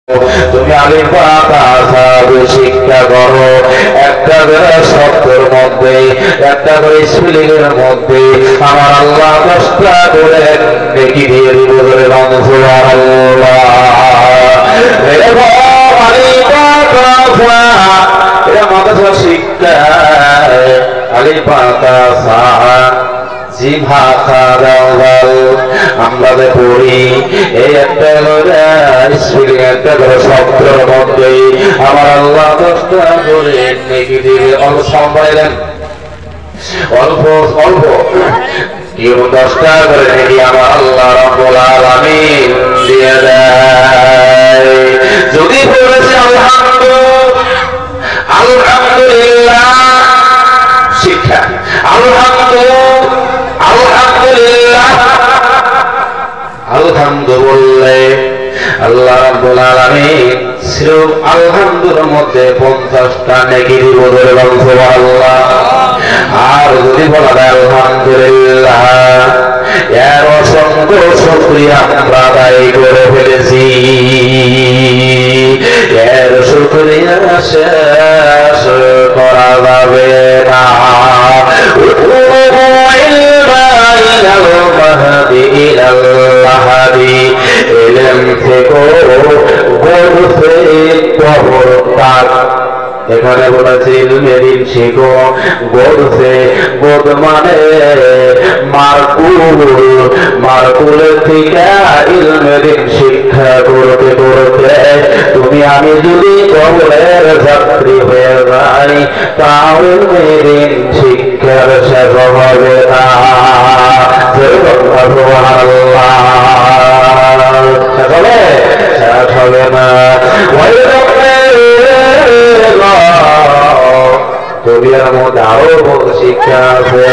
তুমি আলিফ বা তা শিক্ষা করো, একটা করে শব্দের মধ্যে, একটা করে স্পেলিং এর মধ্যে আমার আল্লাহ 10টা করে নেকি দিয়ে দিব। বলে সুবহানাল্লাহ। এটা মাদ্রাসা শিক্ষা। আলিফ বা তা আমরা যে পড়ি এই একটা স্পেলিং, একটা করে শব্দের মধ্যে আমার আল্লাহ 10টা করে নেকি দিবে। অল্প সম্পাইলেন, অল্প অল্প 10টা করে নেকি আমার আল্লাহ রাব্বুল আলামিন দিয়ে দেয়। যদি বলেছে আলহামদুলিল্লাহ শিক্ষা, আলহামদুলিল্লাহ বললে আল্লাহ রাব্বুল আলামিন সিরফ আলহামদুর মধ্যে 50টা নেকি দিব। ধরে বলুন সুবহানাল্লাহ। আর যদি বলা যায় আলহামদুলিল্লাহ, এর অসংখ্য শুকরিয়া আমরা আদায় করে ফেলেছি, এর শুকরিয়া শেষ করা যাবে না। এখানে বলেছে ইলমের ইল শিখো, বলছে বোধ মানে মারকুল, মারকুলের থেকে ইলমের ইল শিক্ষা করতে করতে তুমি আমি যদি কবরের যাত্রী হয়ে যাই তাও ইলমের ইল শিক্ষার শেষ হবে না। শেষ হবে না। দুনিয়ার মধ্যে আরো বড় শিক্ষা আছে,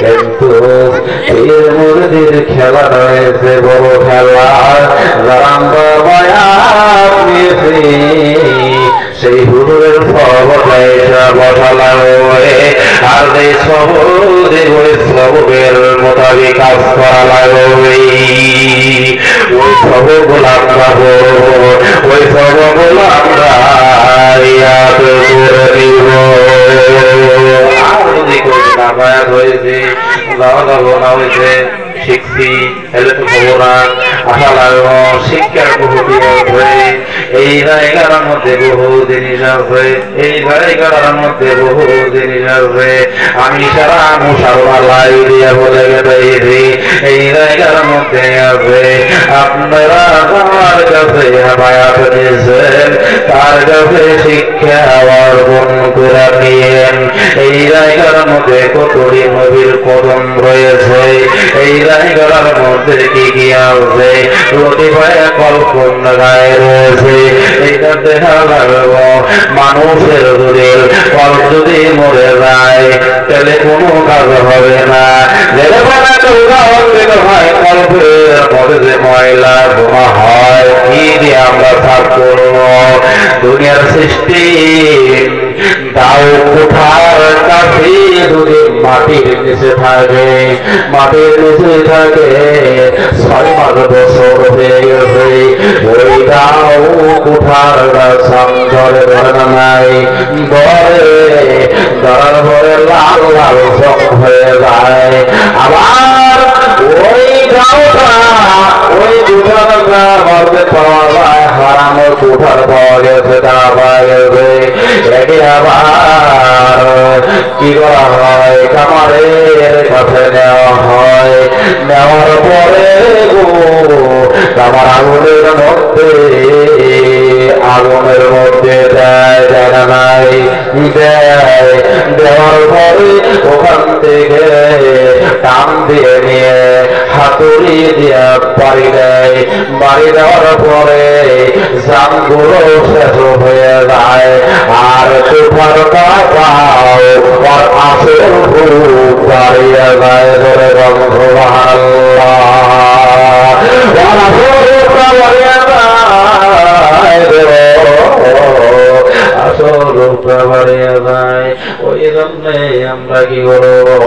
কিন্তু এর মুরিদের খেলা রয়েছে, বড় খেলা। যারা আমরা বয়াত নিয়েছি সেই হুজুরের সবটা বসালাম, আর এই সবদের ওই সবের মোতাবেক কাজ করা লাগবে। ওই সবগুলো আমরা বলবো, ওই সবগুলো আমরা ইয়াদ করে দিব। আর যদি কোনো নাবায়াত হয়েছে, না হয়েছে, শিখছি এলে তো খবর না। আশা লাগলো শিক্ষার বহু দিবস হয়ে এই জায়গার মধ্যে বহু জিনিস আছে, এই জায়গার মধ্যে বহু জিনিস আছে। আমি সারা মুসাল্লাই দিয়ে বলে গেছি এই জায়গার মধ্যে আছে। আপনারা আমার কাছে হামায়াত দিয়েছেন, তার কাছে শিক্ষা অর্জন করে নিয়েন। এই জায়গার মধ্যে কতটি নবীর কদম রয়েছে, এই জায়গার মধ্যে কি কি আছে, প্রতিভায় কল্পনা গায়ে রয়েছে। এটা দেখা লাগব মানুষের দূরের কল যদি মরে যায় তাহলে কোনো কাজ হবে না। কল্পের মধ্যে যে ময়লা ধোঁয়া হয় কি দিয়ে আমরা সাফ করব? দুনিয়ার সৃষ্টি দাও কোঠার কাছে যদি মাটির নিচে থাকে, মাটির নিচে থাকে 6 মাস বছর হয়ে গেছে, ওই দাও কোঠার ধরে ধরে নাই ধরে ধরার পরে লাল লাল চক হয়ে যায়। আবার ওই দাওটা ওই কোঠারটা মধ্যে পাওয়া যায়, হারানো কোঠার পাওয়া গেছে, তা পাওয়া গেছে। একে আবার কি করা হয়, কামারের কাছে নেওয়া হয়। নেওয়ার পরে কামার আগুনের মধ্যে দেয়, দেয় না নাই, দেয়। দেওয়ার পরে ওখান থেকে টান দিয়ে নিয়ে হাতুড়ি দিয়ে বাড়ি দেয়। বাড়ি দেওয়ার পরে জামগুলো শেষ হয়ে যায়, আর কোঠার পাও আর আসল ভূত দাঁড়িয়ে যায়। ধরে আমরা কি করবো?